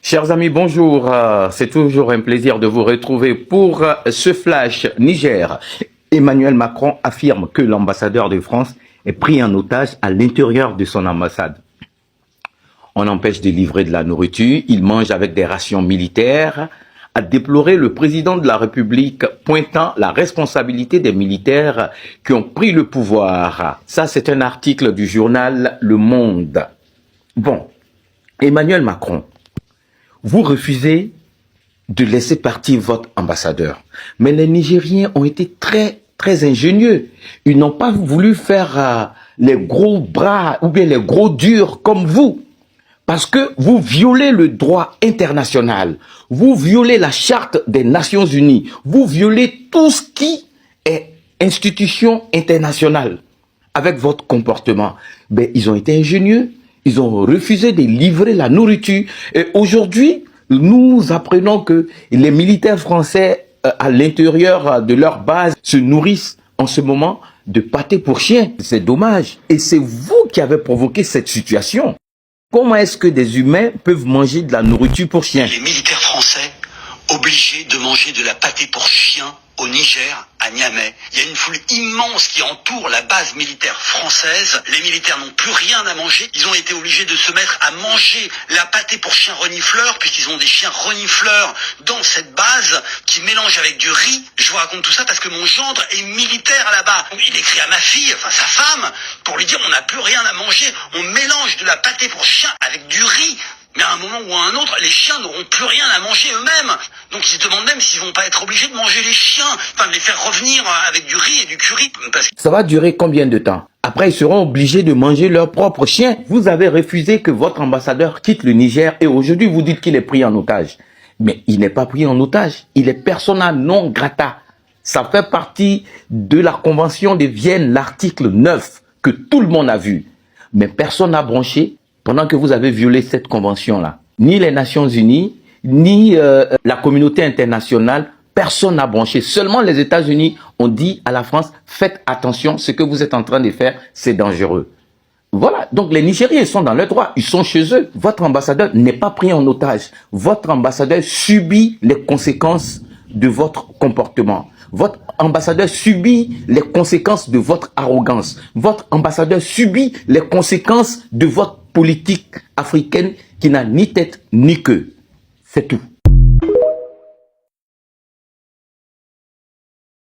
Chers amis, bonjour. C'est toujours un plaisir de vous retrouver pour ce flash Niger. Emmanuel Macron affirme que l'ambassadeur de France est pris en otage à l'intérieur de son ambassade. On empêche de livrer de la nourriture, il mange avec des rations militaires, a déploré le président de la République, pointant la responsabilité des militaires qui ont pris le pouvoir. Ça, c'est un article du journal Le Monde. Bon, Emmanuel Macron, vous refusez de laisser partir votre ambassadeur. Mais les Nigériens ont été très ingénieux. Ils n'ont pas voulu faire les gros bras ou bien les gros durs comme vous. Parce que vous violez le droit international. Vous violez la charte des Nations Unies. Vous violez tout ce qui est institution internationale. Avec votre comportement, ben, ils ont été ingénieux. Ils ont refusé de livrer la nourriture. Et aujourd'hui, nous apprenons que les militaires français, à l'intérieur de leur base, se nourrissent en ce moment de pâté pour chiens. C'est dommage. Et c'est vous qui avez provoqué cette situation. Comment est-ce que des humains peuvent manger de la nourriture pour chiens? Les militaires français obligés de manger de la pâtée pour chiens au Niger, à Niamey. Il y a une foule immense qui entoure la base militaire française. Les militaires n'ont plus rien à manger. Ils ont été obligés de se mettre à manger la pâtée pour chiens renifleurs, puisqu'ils ont des chiens renifleurs dans cette base qui mélangent avec du riz. Je vous raconte tout ça parce que mon gendre est militaire là-bas. Il écrit à ma fille, enfin sa femme, pour lui dire on n'a plus rien à manger. On mélange de la pâtée pour chiens avec du riz. Mais à un moment ou à un autre, les chiens n'auront plus rien à manger eux-mêmes. Donc ils se demandent même s'ils vont pas être obligés de manger les chiens, enfin de les faire revenir avec du riz et du curry. Parce que ça va durer combien de temps? Après, ils seront obligés de manger leurs propres chiens. Vous avez refusé que votre ambassadeur quitte le Niger et aujourd'hui vous dites qu'il est pris en otage. Mais il n'est pas pris en otage. Il est persona non grata. Ça fait partie de la Convention de Vienne, l'article 9, que tout le monde a vu. Mais personne n'a branché. Pendant que vous avez violé cette convention-là, ni les Nations Unies, ni la communauté internationale, personne n'a branché. Seulement les États-Unis ont dit à la France, faites attention, ce que vous êtes en train de faire, c'est dangereux. Voilà, donc les Nigériens sont dans leur droit, ils sont chez eux. Votre ambassadeur n'est pas pris en otage. Votre ambassadeur subit les conséquences de votre comportement. Votre ambassadeur subit les conséquences de votre arrogance. Votre ambassadeur subit les conséquences de votre politique africaine qui n'a ni tête ni queue. C'est tout.